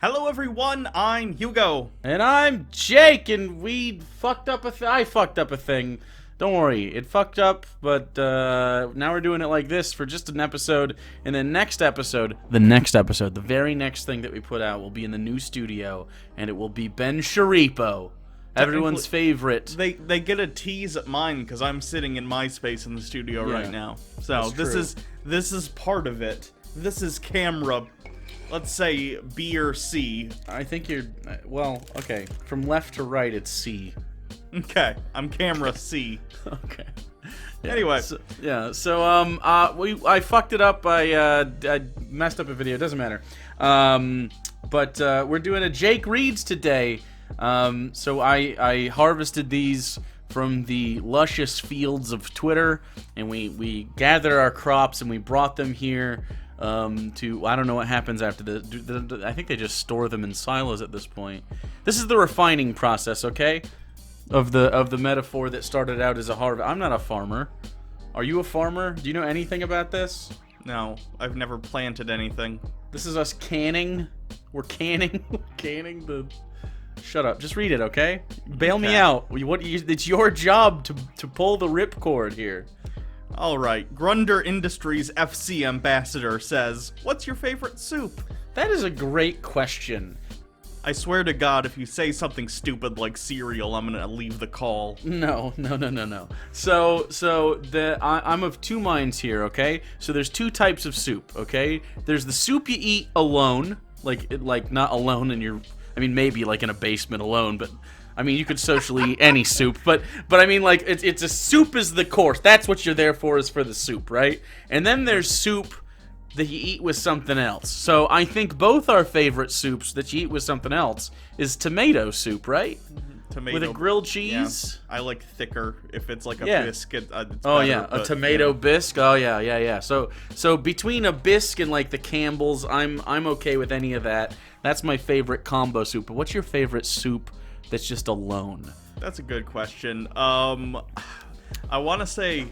Hello everyone, I'm Hugo. And I'm Jake, and we fucked up I fucked up a thing. Don't worry, it fucked up, but now we're doing it like this for just an episode. And then the very next thing that we put out will be in the new studio, and it will be Ben Cheape, everyone's favorite. They get a tease at mine because I'm sitting in my space in the studio right now. So this is part of it. This is camera, let's say B or C. I think you're, well, okay. From left to right, it's C. Okay, I'm camera C. Okay. Yeah, Anyway. I fucked it up. I messed up a video. It doesn't matter. But we're doing a Jake Reads today. So I harvested these from the luscious fields of Twitter, and we gathered our crops and we brought them here. I don't know what happens after the. I think they just store them in silos at this point. This is the refining process, okay? Of the metaphor that started out as a harvest. I'm not a farmer. Are you a farmer? Do you know anything about this? No, I've never planted anything. This is us canning. We're canning the. Shut up. Just read it, okay? Bail me out. It's your job to pull the ripcord here. Alright, Grunder Industries FC ambassador says, "What's your favorite soup?" That is a great question. I swear to God, if you say something stupid like cereal, I'm gonna leave the call. No. So I'm of two minds here, okay? So there's two types of soup, okay? There's the soup you eat alone, like not alone in your, I mean maybe like in a basement alone, but I mean you could socially eat any soup, but I mean like it's a soup is the course. That's what you're there for, is for the soup, right? And then there's soup that you eat with something else. So I think both our favorite soups that you eat with something else is tomato soup, right? Tomato with a grilled cheese. Yeah. I like thicker. If it's like a biscuit, it's oh better, yeah, a tomato bisque. Oh yeah. So between a bisque and like the Campbell's, I'm okay with any of that. That's my favorite combo soup. But what's your favorite soup that's just alone? That's a good question. I want to say,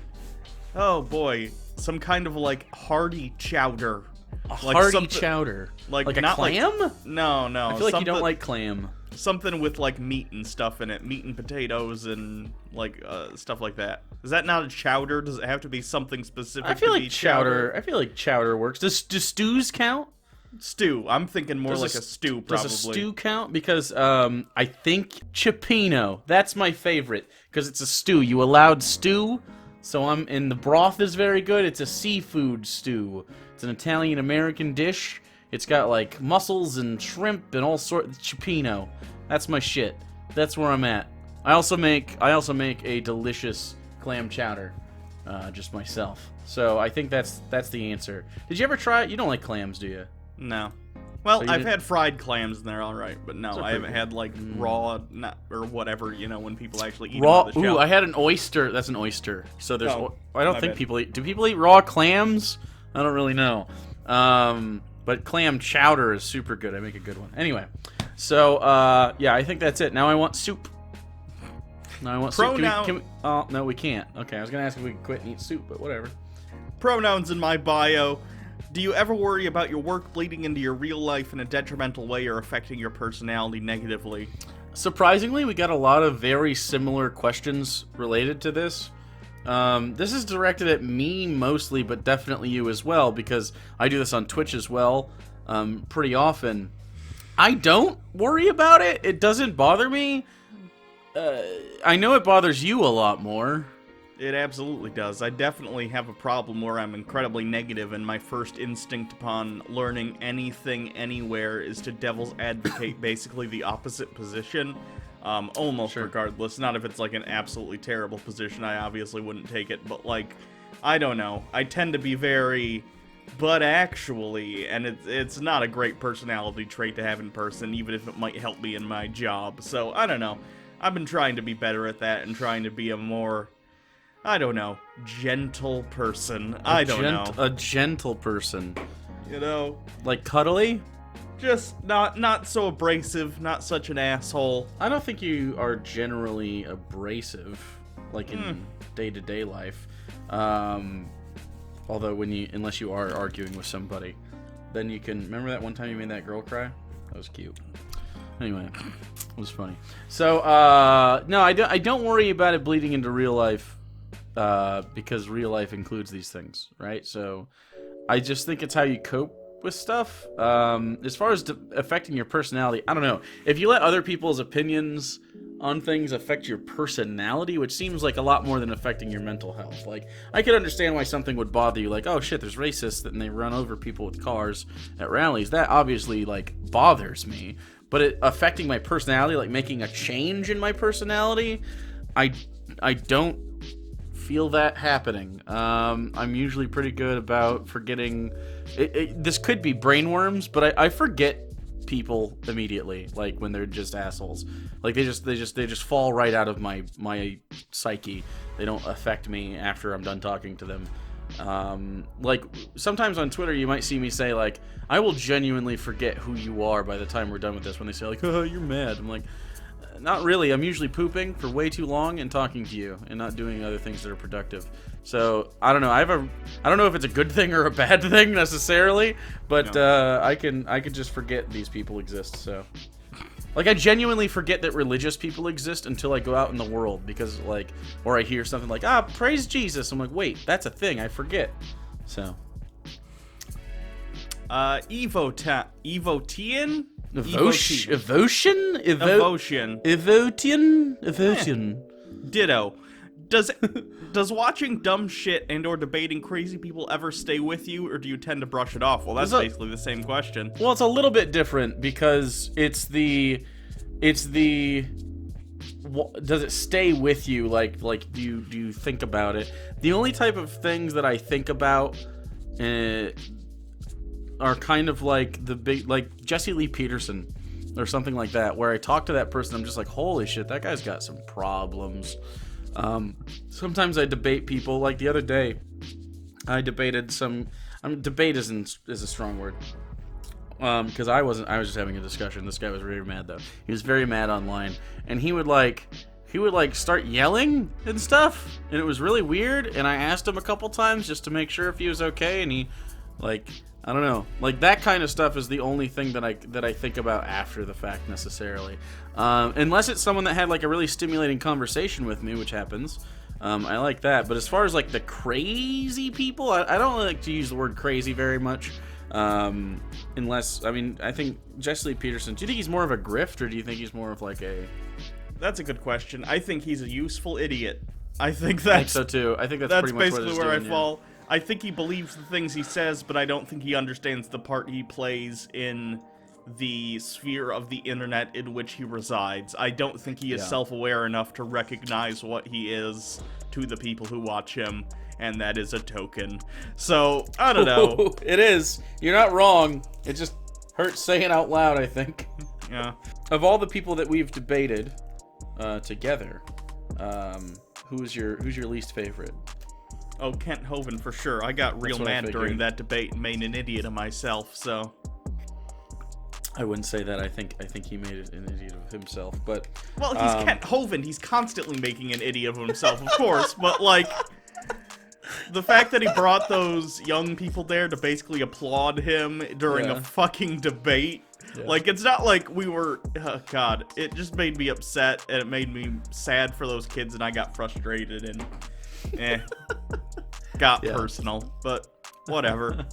oh boy, some kind of like hearty chowder. Hearty chowder? Like a not clam? No. I feel like you don't like clam. Something with like meat and stuff in it, meat and potatoes and like stuff like that. Is that not a chowder? Does it have to be something specific? I feel like chowder. I feel like chowder works. Does stews count? Stew. I'm thinking more like a stew, probably. Does a stew count? Because I think Cheape. That's my favorite because it's a stew. You allowed stew, so and the broth is very good. It's a seafood stew. It's an Italian-American dish. It's got like mussels and shrimp and all sorts. Cheape. That's my shit. That's where I'm at. I also make a delicious clam chowder, just myself. So I think that's the answer. Did you ever try it? You don't like clams, do you? No. Well, I've had fried clams and they're all right, but no, I haven't had like raw, or whatever, when people actually eat raw. Them on the ooh, I had an oyster. That's an oyster. So there's. Oh, I don't think people eat. Do people eat raw clams? I don't really know. But clam chowder is super good. I make a good one. Anyway, so yeah, I think that's it. Now I want soup. Now I want soup. Oh no, we can't. Okay, I was gonna ask if we could quit and eat soup, but whatever. Pronouns in my bio. Do you ever worry about your work bleeding into your real life in a detrimental way or affecting your personality negatively? Surprisingly, we got a lot of very similar questions related to this. This is directed at me mostly, but definitely you as well, because I do this on Twitch as well, pretty often. I don't worry about it. It doesn't bother me. I know it bothers you a lot more. It absolutely does. I definitely have a problem where I'm incredibly negative, and my first instinct upon learning anything anywhere is to devil's advocate basically the opposite position. Almost regardless. Not if it's like an absolutely terrible position, I obviously wouldn't take it, but like, I don't know. I tend to be very, but actually, and it's not a great personality trait to have in person, even if it might help me in my job. So, I don't know. I've been trying to be better at that and trying to be a more, I don't know, gentle person. I don't know. A gentle person. Like cuddly? Just not so abrasive, not such an asshole. I don't think you are generally abrasive, like in day-to-day life. Although unless you are arguing with somebody, then you can. Remember that one time you made that girl cry? That was cute. Anyway, it was funny. So, no, I don't worry about it bleeding into real life, because real life includes these things, right? So, I just think it's how you cope with stuff. As far as affecting your personality, I don't know. If you let other people's opinions on things affect your personality, which seems like a lot more than affecting your mental health. Like, I could understand why something would bother you, like, oh shit, there's racists and they run over people with cars at rallies. That obviously, like, bothers me. But it affecting my personality, like making a change in my personality, I don't feel that happening. I'm usually pretty good about forgetting. This could be brainworms, but I forget people immediately, like when they're just assholes. Like they just fall right out of my psyche. They don't affect me after I'm done talking to them. Like sometimes on Twitter you might see me say like, I will genuinely forget who you are by the time we're done with this, when they say like, oh, you're mad. I'm like, not really. I'm usually pooping for way too long and talking to you and not doing other things that are productive. So I don't know. I don't know if it's a good thing or a bad thing necessarily, but no. I can just forget these people exist. So like I genuinely forget that religious people exist until I go out in the world, because like, or I hear something like, praise Jesus. I'm like, wait, that's a thing. I forget. So Evotian? Evotian. Ditto. Does watching dumb shit and or debating crazy people ever stay with you, or do you tend to brush it off? Well, that's basically the same question. Well, it's a little bit different because it's the does it stay with you? Like do you think about it? The only type of things that I think about are kind of like the big, like Jesse Lee Peterson or something like that, where I talk to that person, I'm just like, holy shit, that guy's got some problems. Sometimes I debate people. Like the other day, I debated some. Debate is a strong word. Because I was just having a discussion. This guy was very mad though. He was very mad online, and he would start yelling and stuff, and it was really weird. And I asked him a couple times just to make sure if he was okay, and he, like, I don't know, like that kind of stuff is the only thing that I think about after the fact necessarily, unless it's someone that had like a really stimulating conversation with me, which happens. I like that, but as far as like the crazy people, I don't like to use the word crazy very much, unless, I mean, I think Jesse Lee Peterson, do you think he's more of a grift, or do you think he's more of like a... That's a good question. I think he's a useful idiot. I think so too. I think that's pretty much basically where I fall. I think he believes the things he says, but I don't think he understands the part he plays in the sphere of the internet in which he resides. I don't think he is self-aware enough to recognize what he is to the people who watch him, and that is a token. So, I don't know. It is. You're not wrong. It just hurts saying out loud, I think. Yeah. Of all the people that we've debated together, who's your least favorite? Oh, Kent Hovind for sure. I got real mad during that debate and made an idiot of myself, so... I wouldn't say that. I think he made an idiot of himself, but... Well, he's Kent Hovind. He's constantly making an idiot of himself, of course, but, like... The fact that he brought those young people there to basically applaud him during a fucking debate... Yeah. Like, it's not like we were... Oh, God. It just made me upset, and it made me sad for those kids, and I got frustrated, and... got personal, but whatever.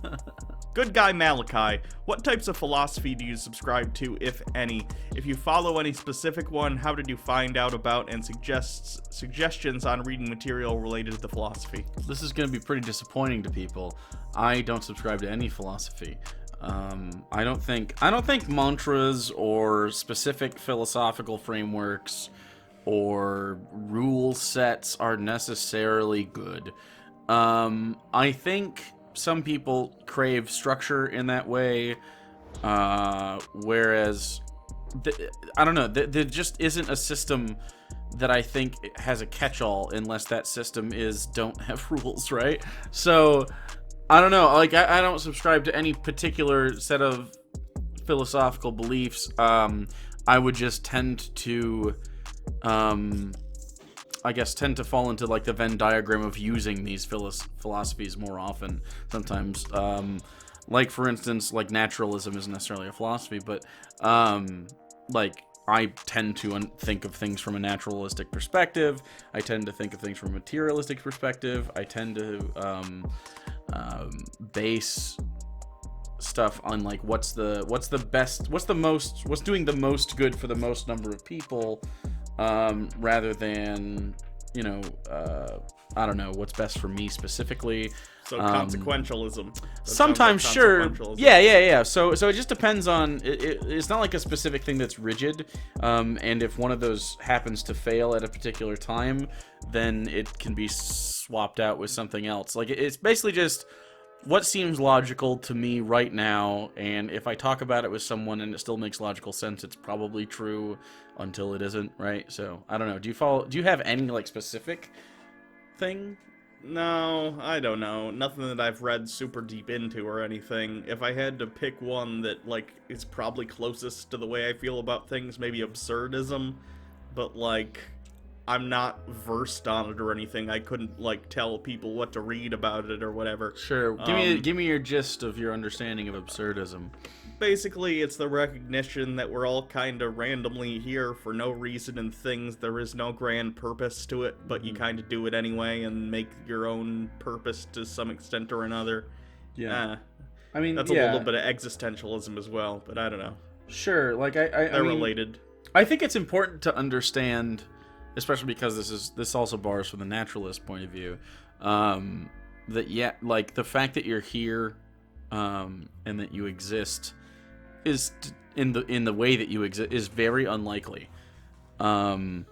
Good guy Malachi, what types of philosophy do you subscribe to, if any? If you follow any specific one, how did you find out about and suggestions on reading material related to the philosophy? This is going to be pretty disappointing to people. I don't subscribe to any philosophy. I don't think mantras or specific philosophical frameworks or rule sets are necessarily good. I think some people crave structure in that way, whereas I don't know, there just isn't a system that I think has a catch-all unless that system is don't have rules, right? So I don't know, like I don't subscribe to any particular set of philosophical beliefs. I would just tend to tend to fall into like the Venn diagram of using these philosophies more often sometimes. like for instance, like naturalism isn't necessarily a philosophy, but like I tend to think of things from a naturalistic perspective. I tend to think of things from a materialistic perspective. I tend to base stuff on like what's doing the most good for the most number of people, rather than I don't know what's best for me specifically. So consequentialism. Sometimes, sure. Yeah. So it just depends on. It's not like a specific thing that's rigid. And if one of those happens to fail at a particular time, then it can be swapped out with something else. Like it's basically just what seems logical to me right now. And if I talk about it with someone and it still makes logical sense, it's probably true until it isn't, right? So I don't know. Do you have any like specific thing? No, I don't know. Nothing that I've read super deep into or anything. If I had to pick one that, like, is probably closest to the way I feel about things, maybe absurdism, but, like, I'm not versed on it or anything. I couldn't, like, tell people what to read about it or whatever. Sure. Give me your gist of your understanding of absurdism. Basically, it's the recognition that we're all kind of randomly here for no reason and things. There is no grand purpose to it, but you kind of do it anyway and make your own purpose to some extent or another. Yeah. I mean, that's a little bit of existentialism as well, but I don't know. Sure. Like, they're related. I think it's important to understand, especially because this also borrows from the naturalist point of view, that, like, the fact that you're here and that you exist is in the way that you exist is very unlikely, and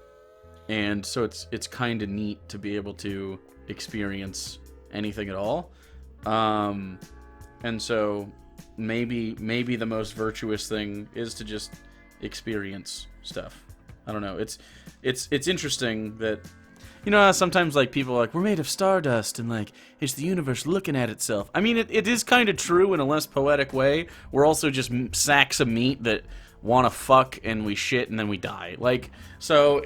so it's kind of neat to be able to experience anything at all, and so maybe the most virtuous thing is to just experience stuff. I don't know. It's interesting that, you know how sometimes, like, people are like, we're made of stardust, and, like, it's the universe looking at itself. I mean, it is kind of true in a less poetic way. We're also just sacks of meat that want to fuck, and we shit, and then we die. Like, so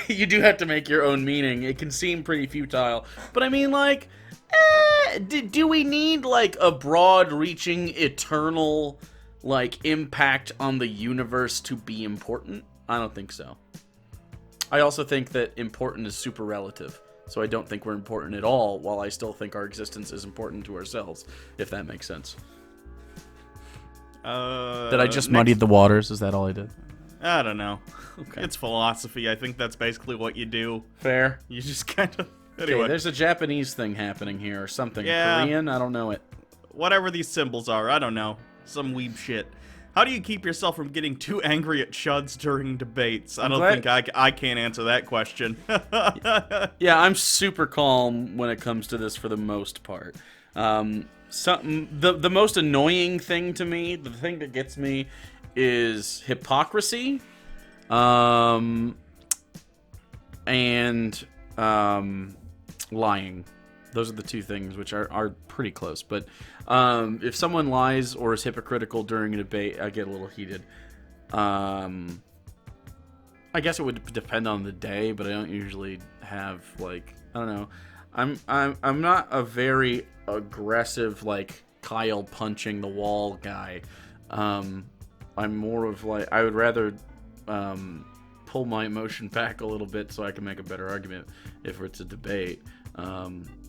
you do have to make your own meaning. It can seem pretty futile. But, I mean, like, do we need, like, a broad-reaching, eternal, like, impact on the universe to be important? I don't think so. I also think that important is super relative, so I don't think we're important at all, while I still think our existence is important to ourselves, if that makes sense. Did I just muddied the waters? Is that all I did? I don't know. Okay. It's philosophy. I think that's basically what you do. Fair. You just kind of... Anyway. Okay, there's a Japanese thing happening here, or something. Yeah. Korean? I don't know it. Whatever these symbols are, I don't know. Some weeb shit. How do you keep yourself from getting too angry at chuds during debates? I don't think I can't answer that question. Yeah, I'm super calm when it comes to this for the most part. The most annoying thing to me, the thing that gets me, is hypocrisy, and lying. Those are the two things which are pretty close. But if someone lies or is hypocritical during a debate, I get a little heated. I guess it would depend on the day, but I don't usually have, like, I don't know. I'm not a very aggressive, like, Kyle punching the wall guy. I'm more of, like, I would rather pull my emotion back a little bit so I can make a better argument if it's a debate.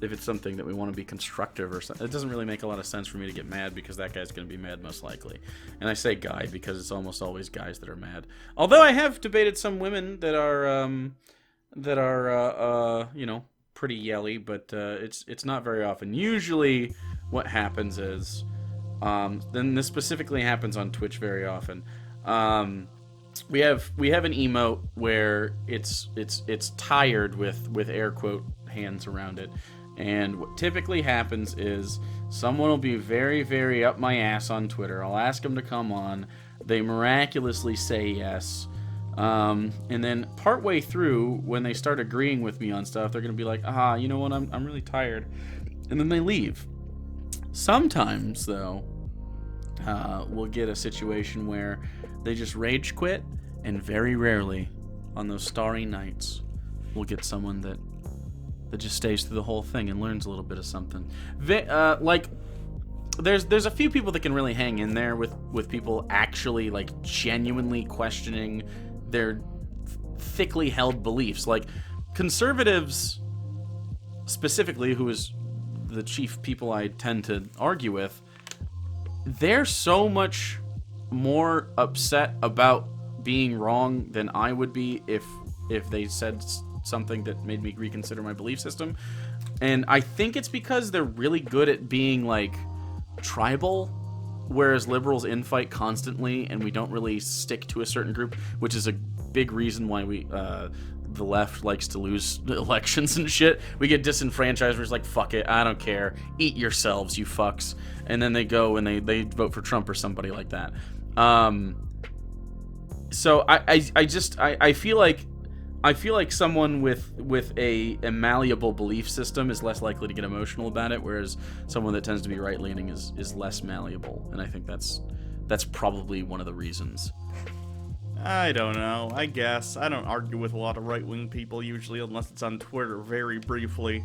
If it's something that we want to be constructive or something, it doesn't really make a lot of sense for me to get mad because that guy's going to be mad most likely. And I say guy because it's almost always guys that are mad. Although I have debated some women that are you know, pretty yelly, but it's not very often. Usually what happens is, then this specifically happens on Twitch very often. We have an emote where it's tired with air quote hands around it, and what typically happens is someone will be very, very up my ass on Twitter. I'll ask them to come on, they miraculously say yes, and then partway through, when they start agreeing with me on stuff, they're gonna be like, you know what, I'm really tired, and then they leave. Sometimes though, we'll get a situation where they just rage quit, and very rarely on those starry nights we'll get someone that just stays through the whole thing and learns a little bit of something. Like, there's a few people that can really hang in there with people actually like genuinely questioning their thickly held beliefs. Like conservatives specifically, who is the chief people I tend to argue with, they're so much more upset about being wrong than I would be if they said something that made me reconsider my belief system. And I think it's because they're really good at being like tribal, whereas liberals infight constantly and we don't really stick to a certain group, which is a big reason why the left likes to lose elections and shit. We get disenfranchised. We're just like, fuck it, I don't care. Eat yourselves, you fucks. And then they go and they vote for Trump or somebody like that. So I feel like someone with a malleable belief system is less likely to get emotional about it, whereas someone that tends to be right-leaning is less malleable. And I think that's probably one of the reasons. I don't know. I guess. I don't argue with a lot of right-wing people usually, unless it's on Twitter very briefly.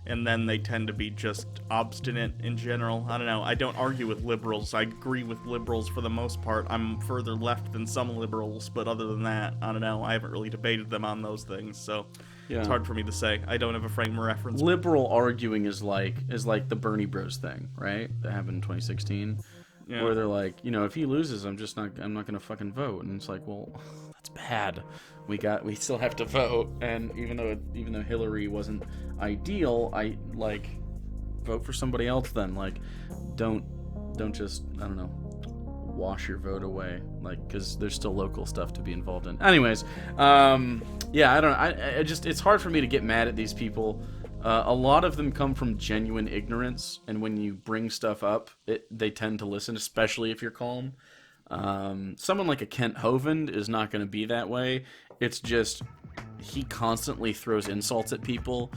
And then they tend to be just obstinate in general. I don't know. I don't argue with liberals. I agree with liberals for the most part. I'm further left than some liberals, but other than that, I don't know. I haven't really debated them on those things, so yeah. It's hard for me to say. I don't have a frame of reference. Liberal arguing is like the Bernie Bros thing, right? That happened in 2016. Yeah. Where they're like, if he loses, I'm not gonna fucking vote, and it's like, well, that's bad. We still have to vote, and even though Hillary wasn't ideal, I like vote for somebody else. Then like, don't just wash your vote away, like, because there's still local stuff to be involved in. Anyways, yeah, I don't know. It's hard for me to get mad at these people. A lot of them come from genuine ignorance, and when you bring stuff up, they tend to listen, especially if you're calm. Someone like a Kent Hovind is not going to be that way. It's just he constantly throws insults at people,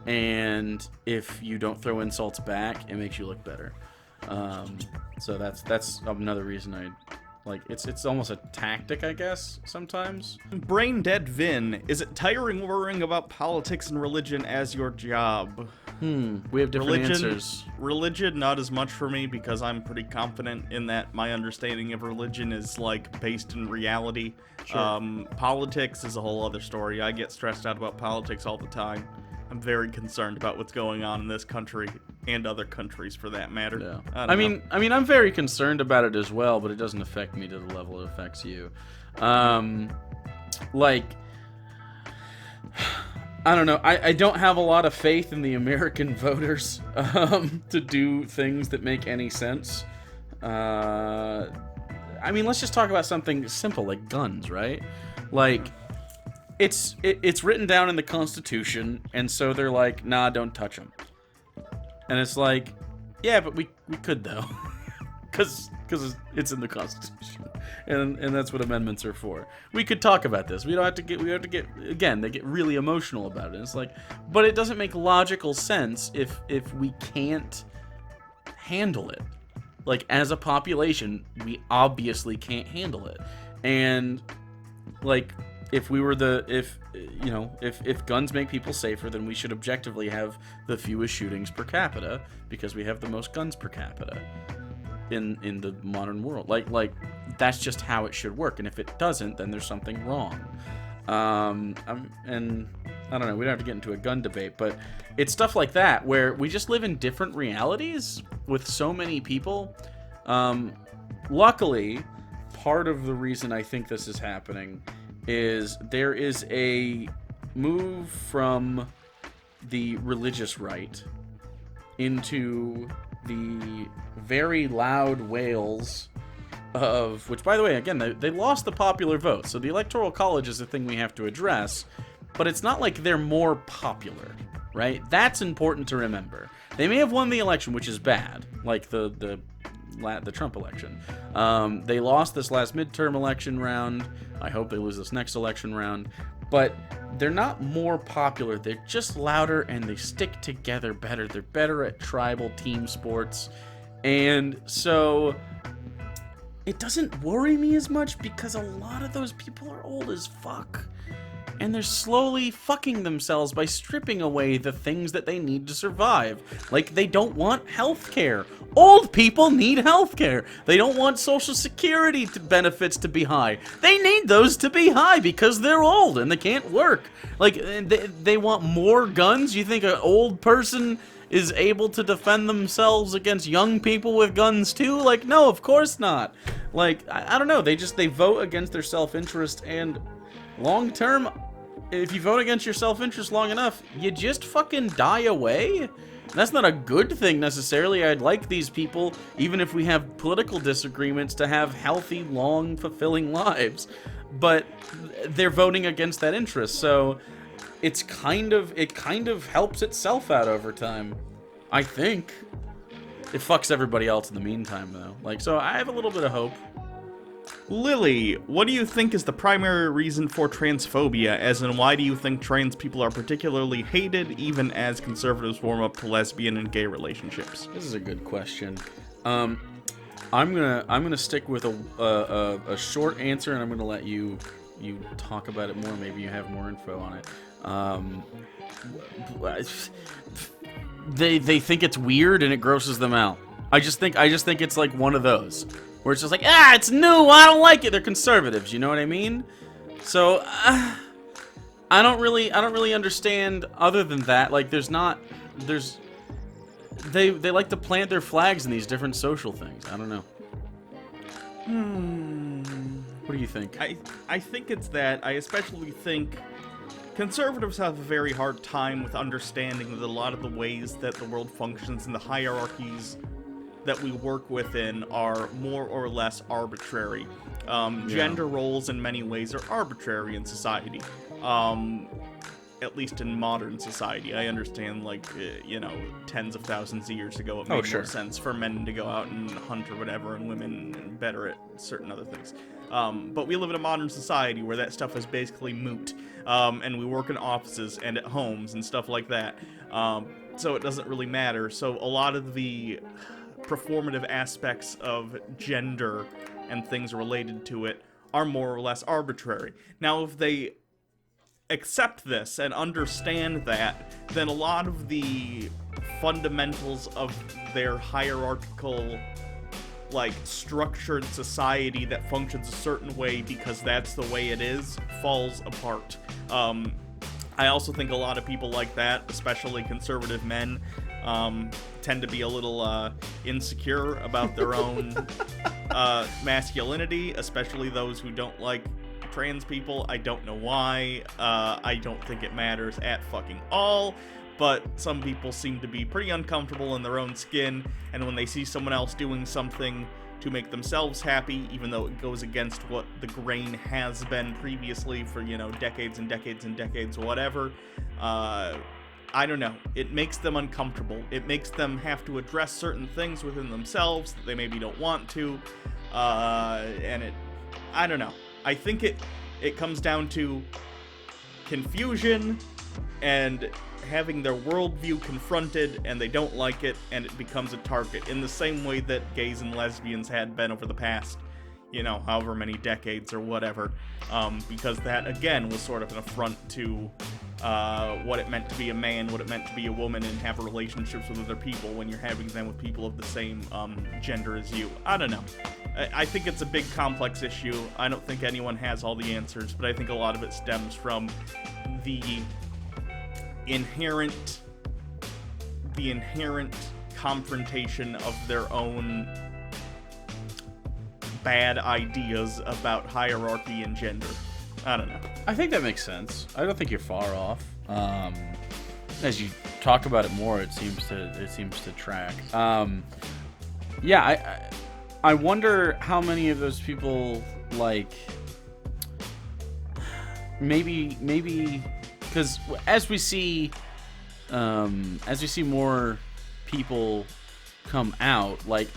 and if you don't throw insults back, it makes you look better. So that's another reason I like. It's almost a tactic, I guess, sometimes. Brain Dead Vin, is it tiring worrying about politics and religion as your job? We have different answers. Religion, not as much for me, because I'm pretty confident in that my understanding of religion is, like, based in reality. Sure. Politics is a whole other story. I get stressed out about politics all the time. I'm very concerned about what's going on in this country and other countries, for that matter. Yeah. I mean, I'm very concerned about it as well, but it doesn't affect me to the level it affects you. Like, I don't know. I don't have a lot of faith in the American voters to do things that make any sense. I mean, let's just talk about something simple like guns, right? Like, it's written down in the Constitution, and so they're like, nah, don't touch them. And it's like, yeah, but we could though, because it's in the Constitution, and that's what amendments are for. We could talk about this. We have to get again. They get really emotional about it. And it's like, but it doesn't make logical sense if we can't handle it. Like, as a population, we obviously can't handle it, and like, if guns make people safer, then we should objectively have the fewest shootings per capita, because we have the most guns per capita in the modern world. Like that's just how it should work. And if it doesn't, then there's something wrong. And I don't know, we don't have to get into a gun debate, but it's stuff like that where we just live in different realities with so many people. Luckily, part of the reason I think this is happening is there is a move from the religious right into the very loud wails of, which, by the way, again, they lost the popular vote, so the Electoral College is a thing we have to address, but it's not like they're more popular, right? That's important to remember. They may have won the election, which is bad, like the Trump election. They lost this last midterm election round. I hope they lose this next election round. But they're not more popular. They're just louder, and they stick together better. They're better at tribal team sports. And so it doesn't worry me as much, because a lot of those people are old as fuck. and they're slowly fucking themselves by stripping away the things that they need to survive. Like, they don't want healthcare. Old people need healthcare. They don't want social security benefits to be high. They need those to be high because they're old and they can't work. Like, they want more guns? You think an old person is able to defend themselves against young people with guns too? Like, no, of course not. Like, I don't know. They vote against their self-interest, and long term, if you vote against your self-interest long enough, you just fucking die away. That's not a good thing necessarily. I'd like these people, even if we have political disagreements, to have healthy, long, fulfilling lives. But they're voting against that interest, so it kind of helps itself out over time. I think. It fucks everybody else in the meantime, though. Like, so I have a little bit of hope. Lily, what do you think is the primary reason for transphobia, as in why do you think trans people are particularly hated, even as conservatives warm up to lesbian and gay relationships? This is a good question. I'm gonna stick with a short answer, and I'm gonna let you talk about it more. Maybe you have more info on it. They think it's weird and it grosses them out. I just think it's like one of those where it's just like, it's new, I don't like it. They're conservatives, you know what I mean? So I don't really understand other than that. Like, they like to plant their flags in these different social things. I don't know. What do you think? I think it's that. I especially think conservatives have a very hard time with understanding that a lot of the ways that the world functions and the hierarchies that we work within are more or less arbitrary. Gender roles in many ways are arbitrary in society. At least in modern society. I understand, like, tens of thousands of years ago it made more sense for men to go out and hunt or whatever, and women better at certain other things. But we live in a modern society where that stuff is basically moot. And we work in offices and at homes and stuff like that. So it doesn't really matter. So a lot of the performative aspects of gender and things related to it are more or less arbitrary. Now, if they accept this and understand that, then a lot of the fundamentals of their hierarchical, like, structured society that functions a certain way because that's the way it is falls apart. I also think a lot of people like that, especially conservative men, tend to be a little insecure about their own masculinity, especially those who don't like trans people. I don't know why. I don't think it matters at fucking all. But some people seem to be pretty uncomfortable in their own skin, and when they see someone else doing something to make themselves happy, even though it goes against what the grain has been previously for, decades and decades and decades, whatever, I don't know. It makes them uncomfortable. It makes them have to address certain things within themselves that they maybe don't want to, and I don't know. I think it comes down to confusion and having their worldview confronted, and they don't like it, and it becomes a target in the same way that gays and lesbians had been over the past, however many decades or whatever, because that, again, was sort of an affront to what it meant to be a man, what it meant to be a woman, and have relationships with other people when you're having them with people of the same gender as you. I don't know. I think it's a big, complex issue. I don't think anyone has all the answers, but I think a lot of it stems from the inherent confrontation of their own bad ideas about hierarchy and gender. I don't know. I think that makes sense. I don't think you're far off. As you talk about it more, it seems to track. I wonder how many of those people, like, maybe because as we see more people come out, like,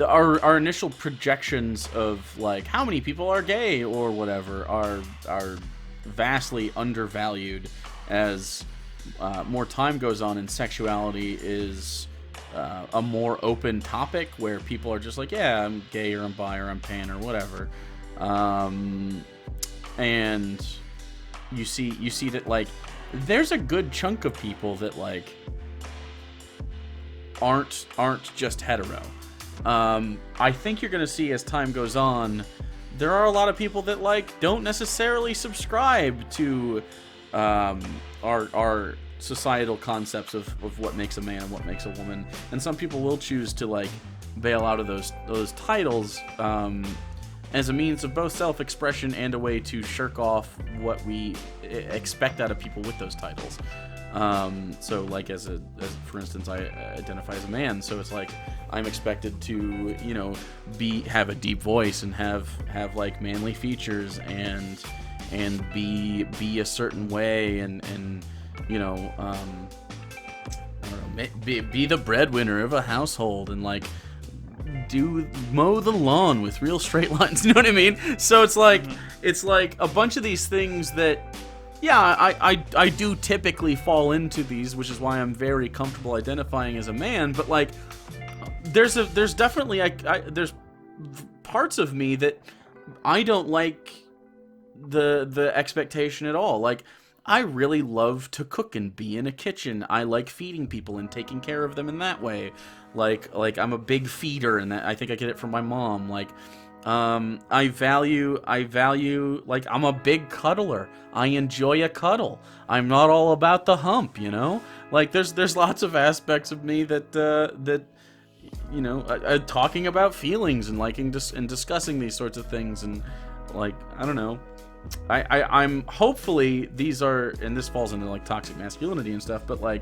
our initial projections of, like, how many people are gay or whatever are vastly undervalued as more time goes on, and sexuality is a more open topic where people are just like, yeah, I'm gay or I'm bi or I'm pan or whatever, and you see that like there's a good chunk of people that like aren't just hetero. I think you're gonna see as time goes on, there are a lot of people that like don't necessarily subscribe to our societal concepts of what makes a man and what makes a woman, and some people will choose to like bail out of those titles as a means of both self-expression and a way to shirk off what we expect out of people with those titles. So like as for instance, I identify as a man, so it's like I'm expected to, you know, have a deep voice and have like manly features and be a certain way and you know, I don't know, be the breadwinner of a household and like mow the lawn with real straight lines. You know what I mean? So it's like it's like a bunch of these things that, yeah, I do typically fall into these, which is why I'm very comfortable identifying as a man. But like, there's definitely there's parts of me that I don't like the expectation at all. Like, I really love to cook and be in a kitchen. I like feeding people and taking care of them in that way. Like I'm a big feeder, and I think I get it from my mom. Like, I value, like, I'm a big cuddler. I enjoy a cuddle. I'm not all about the hump, you know? Like, there's lots of aspects of me that you know, talking about feelings and liking and discussing these sorts of things, and like, I don't know. I'm hopefully these are, and this falls into like toxic masculinity and stuff, but like,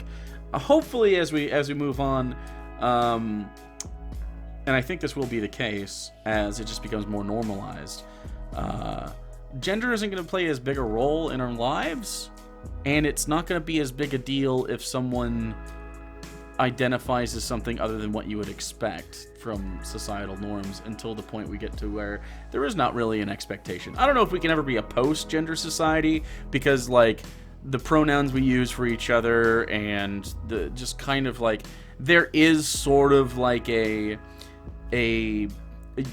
hopefully as we move on, and I think this will be the case as it just becomes more normalized, gender isn't going to play as big a role in our lives, and it's not going to be as big a deal if someone identifies as something other than what you would expect from societal norms, until the point we get to where there is not really an expectation. I don't know if we can ever be a post-gender society, because like the pronouns we use for each other and the just kind of like there is sort of like a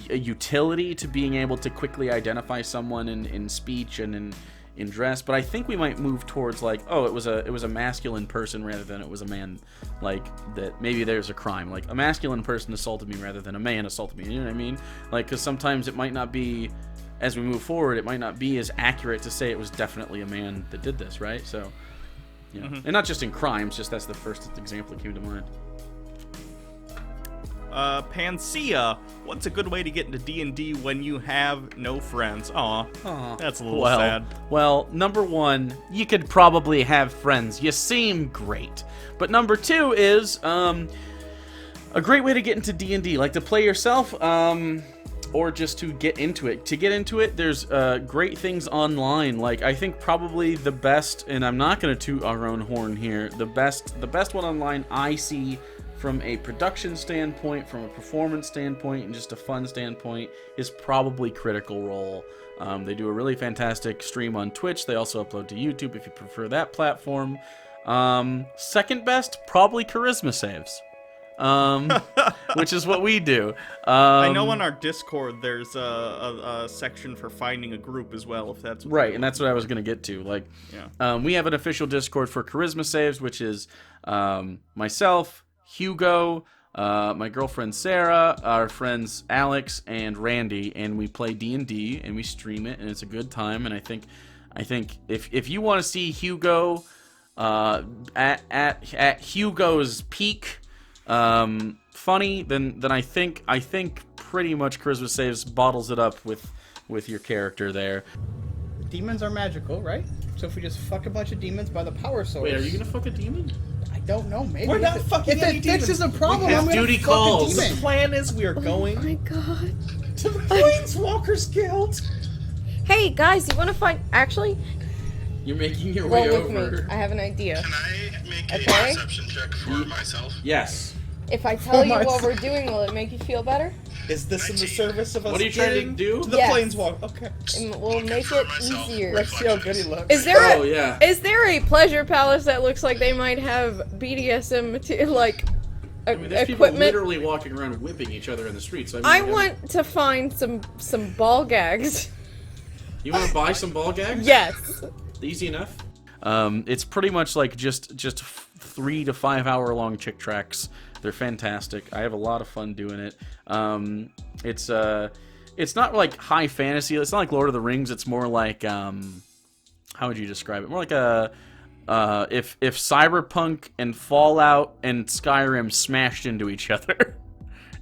utility to being able to quickly identify someone in speech and in dress, but I think we might move towards like, oh, it was a masculine person rather than it was a man. Like, that maybe there's a crime, like a masculine person assaulted me rather than a man assaulted me, you know what I mean? Like, because sometimes it might not be, as we move forward, it might not be as accurate to say it was definitely a man that did this, right? So, yeah. And not just in crimes, just that's the first example that came to mind. Panacea, what's a good way to get into D&D when you have no friends? Aw, that's a little sad. Well, number one, you could probably have friends. You seem great. But number two is, a great way to get into D&D, like to play yourself, or just to get into it. To get into it, there's great things online. Like, I think probably the best, and I'm not going to toot our own horn here, the best one online I see from a production standpoint, from a performance standpoint, and just a fun standpoint, is probably Critical Role. They do a really fantastic stream on Twitch. They also upload to YouTube if you prefer that platform. Second best, probably Charisma Saves, which is what we do. I know on our Discord there's a section for finding a group as well, if that's right, and that's what I was going to get to. Like, yeah. We have an official Discord for Charisma Saves, which is myself, Hugo, my girlfriend Sarah, our friends Alex and Randy, and we play D&D and we stream it, and it's a good time. And I think if you want to see Hugo at Hugo's peak, funny, then I think pretty much Charisma Saves bottles it up with your character there. Demons are magical, right? So if we just fuck a bunch of demons by the power source. Wait, are you gonna fuck a demon? I don't know, maybe. We're not fucking any demons. demons. If it fixes a problem, I'm gonna duty fuck calls. a The demon. plan is we are going Oh my god. to the Planeswalkers Guild. Hey guys, you wanna find actually? You're making your way Roll with over. me. I have an idea. Can I make a Okay. perception check for myself? Yes. If I tell you what myself. we're doing, will it make you feel better? Is this in the service of us What are you trying to getting do? to the Yes. Planeswalker? Okay. And we'll make For it myself. easier. Let's see how good he looks. Is there Oh, yeah. is there a pleasure palace that looks like they might have BDSM like I mean, there's people equipment? literally walking around whipping each other in the streets. So, I want to find some ball gags. You want to buy some ball gags? Yes. Easy enough. It's pretty much like just 3 to 5 hour long chick tracks. They're fantastic. I have a lot of fun doing it. It's not like high fantasy. It's not like Lord of the Rings. It's more like how would you describe it? More like if Cyberpunk and Fallout and Skyrim smashed into each other,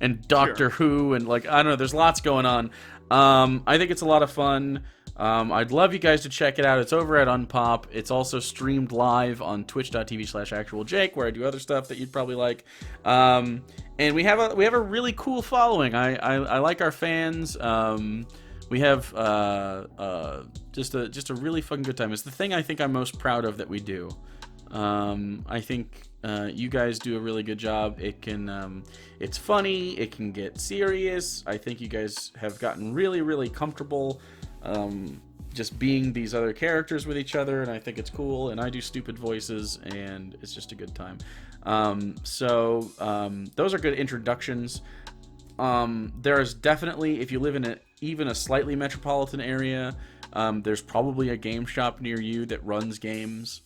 and Doctor Who and like I don't know. There's lots going on. I think it's a lot of fun. I'd love you guys to check it out. It's over at Unpop. It's also streamed live on twitch.tv/actualjake, where I do other stuff that you'd probably like. And we have a really cool following. I like our fans. We have just a really fucking good time. It's the thing I think I'm most proud of that we do. I think you guys do a really good job. It's funny. It can get serious. I think you guys have gotten really, really comfortable just being these other characters with each other, and I think it's cool. And I do stupid voices, and it's just a good time. So those are good introductions. There's definitely, if you live in even a slightly metropolitan area, there's probably a game shop near you that runs games.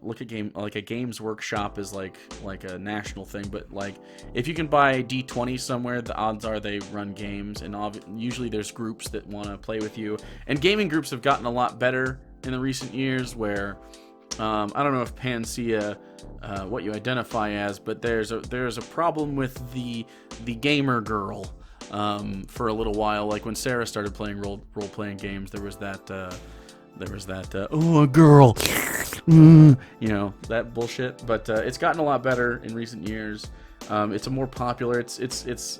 Look at a Games Workshop is like a national thing, but like if you can buy D20 somewhere, the odds are they run games, and usually there's groups that want to play with you. And gaming groups have gotten a lot better in the recent years, where I don't know if Panacea what you identify as, but there's a problem with the gamer girl for a little while. Like when Sarah started playing role-playing games, there was that oh, a girl, that bullshit. But it's gotten a lot better in recent years. It's a more popular. It's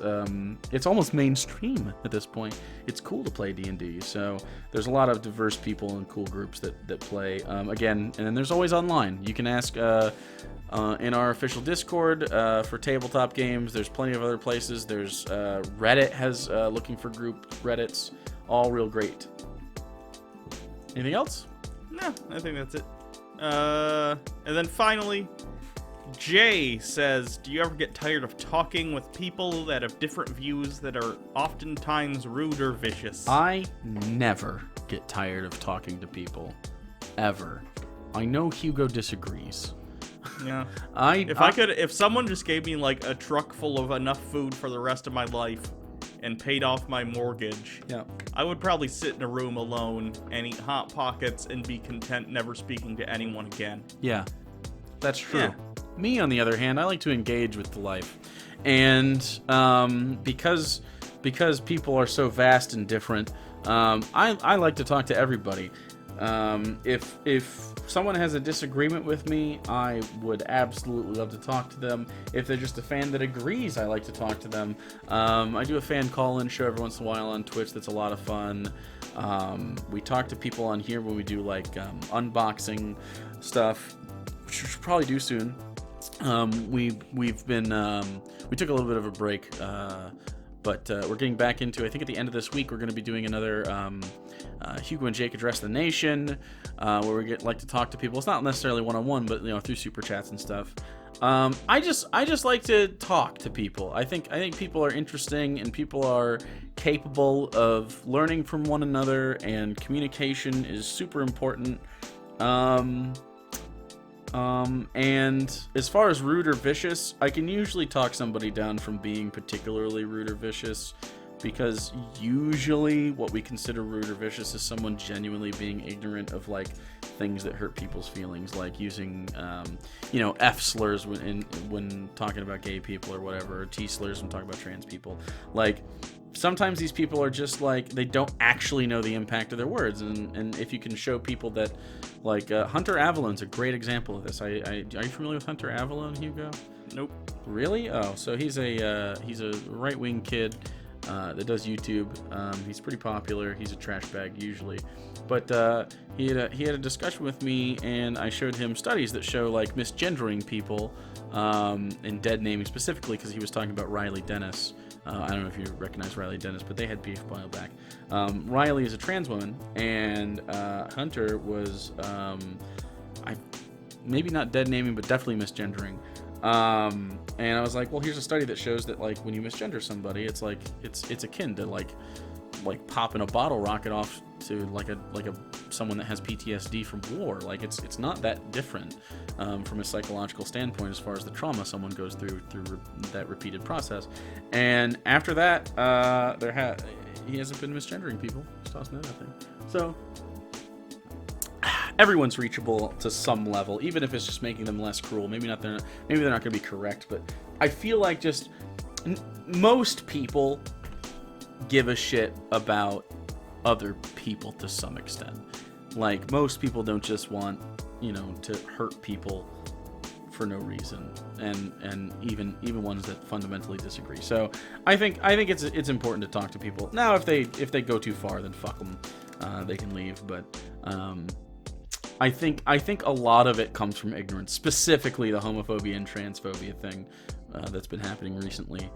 almost mainstream at this point. It's cool to play D&D. So there's a lot of diverse people and cool groups that play. Again, and then there's always online. You can ask in our official Discord for tabletop games. There's plenty of other places. There's Reddit has looking for group Reddits. All real great. Anything else? No, I think that's it. And then finally, Jay says, do you ever get tired of talking with people that have different views that are oftentimes rude or vicious? I never get tired of talking to people. Ever. I know Hugo disagrees. Yeah. If someone just gave me like a truck full of enough food for the rest of my life and paid off my mortgage, yeah, I would probably sit in a room alone and eat Hot Pockets and be content never speaking to anyone again. Yeah, that's true. Yeah. Me, on the other hand, I like to engage with the life. And because people are so vast and different, I like to talk to everybody. If someone has a disagreement with me, I would absolutely love to talk to them. If they're just a fan that agrees, I like to talk to them. I do a fan call-in show every once in a while on Twitch that's a lot of fun. We talk to people on here when we do like unboxing stuff, which we should probably do soon. We took a little bit of a break, but we're getting back into, I think at the end of this week, we're going to be doing another Hugo and Jake Address the Nation, where we like to talk to people. It's not necessarily one-on-one, but through super chats and stuff. I just like to talk to people. I think people are interesting, and people are capable of learning from one another, and communication is super important. And as far as rude or vicious, I can usually talk somebody down from being particularly rude or vicious, because usually what we consider rude or vicious is someone genuinely being ignorant of like things that hurt people's feelings, like using F slurs when talking about gay people or whatever, or T slurs when talking about trans people. Like, sometimes these people are just like, they don't actually know the impact of their words, and if you can show people that, like Hunter Avalon's a great example of this. Are you familiar with Hunter Avalon, Hugo? Nope. Really? Oh, so he's a right-wing kid that does YouTube. He's pretty popular. He's a trash bag usually, but he had a discussion with me, and I showed him studies that show like misgendering people, and dead naming specifically, because he was talking about Riley Dennis. I don't know if you recognize Riley Dennis, but they had beef a while back. Riley is a trans woman, and Hunter was, maybe not dead naming, but definitely misgendering. And I was like, well, here's a study that shows that like when you misgender somebody, it's like it's akin to like popping a bottle rocket off like a someone that has PTSD from war. Like it's not that different from a psychological standpoint as far as the trauma someone goes through that repeated process. And after that, he hasn't been misgendering people. Just tossing that out there. So everyone's reachable to some level, even if it's just making them less cruel. Maybe they're not going to be correct, but I feel like just most people give a shit about other people to some extent. Like, most people don't just want, to hurt people for no reason, and even ones that fundamentally disagree. So I think it's important to talk to people. Now, if they go too far, then fuck them. They can leave. But I think a lot of it comes from ignorance, specifically the homophobia and transphobia thing that's been happening recently.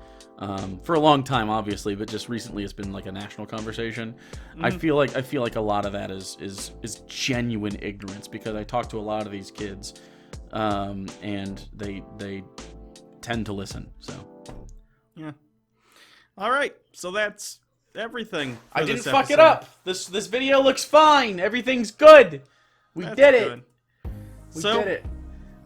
For a long time, obviously, but just recently it's been like a national conversation. I feel like a lot of that is genuine ignorance, because I talk to a lot of these kids, and they tend to listen. So yeah. All right, so that's everything. I didn't fuck it up. This video looks fine. Everything's good. We did it. We did it.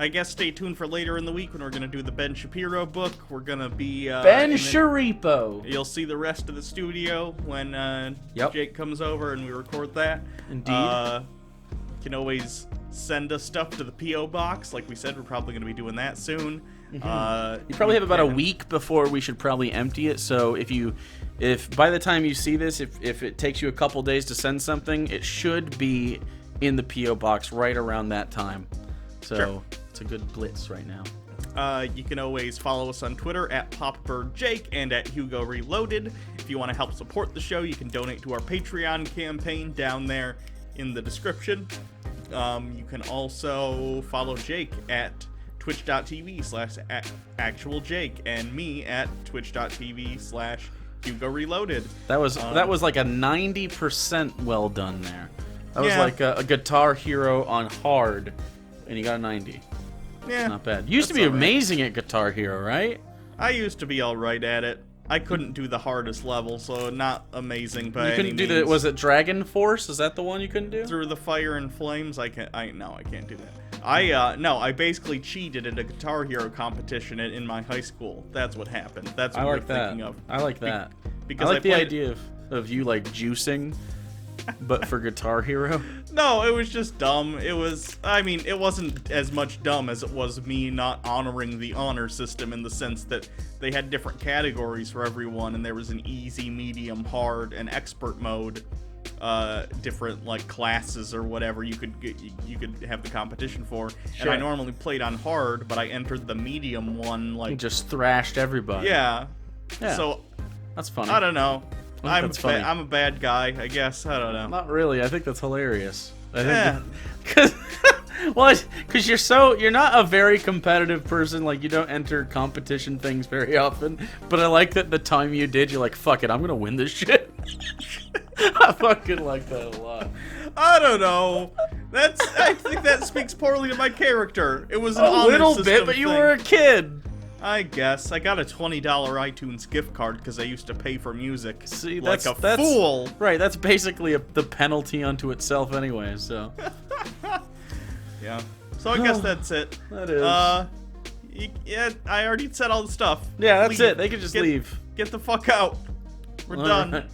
I guess stay tuned for later in the week when we're going to do the Ben Shapiro book. We're going to be... Ben Shapiro. You'll see the rest of the studio when Jake comes over and we record that. Indeed. You can always send us stuff to the P.O. Box. Like we said, we're probably going to be doing that soon. Mm-hmm. You probably have about a week before we should probably empty it. So if by the time you see this, if it takes you a couple days to send something, it should be in the P.O. Box right around that time. So... Sure. A good blitz right now. You can always follow us on Twitter at PopBirdJake and at Hugo Reloaded. If you want to help support the show, you can donate to our Patreon campaign down there in the description. You can also follow Jake at twitch.tv/actualjake and me at twitch.tv/Hugo Reloaded. That was like a 90% well done there. That was like a Guitar Hero on hard, and you got a 90. Yeah, not bad. You used to be amazing at Guitar Hero, right? I used to be alright at it. I couldn't do the hardest level, so not amazing by any means. You couldn't do was it Dragon Force? Is that the one you couldn't do? Through the Fire and Flames? I can't do that. I basically cheated at a Guitar Hero competition in my high school. That's what happened. That's what you're thinking of. I like that. Because I like the idea of you like juicing, but for Guitar Hero. No, it was just dumb. It wasn't as much dumb as it was me not honoring the honor system, in the sense that they had different categories for everyone, and there was an easy, medium, hard, and expert mode. Different like classes or whatever you could have the competition for. Sure. And I normally played on hard, but I entered the medium one. Like, you just thrashed everybody. Yeah. So that's funny. I don't know. I'm funny. I'm a bad guy, I guess. I don't know. Not really. I think that's hilarious. Because you're not a very competitive person. Like, you don't enter competition things very often. But I like that the time you did, you're like, fuck it, I'm gonna win this shit. I fucking like that a lot. I don't know. I think that speaks poorly to my character. It was a little bit, but you were a kid. I guess. I got a $20 iTunes gift card because I used to pay for music. See, like a fool. Right, that's basically the penalty unto itself anyway, so. Yeah. So I guess that's it. That is. Yeah, I already said all the stuff. Yeah, that's it. They can just leave. Get the fuck out. We're done. Right.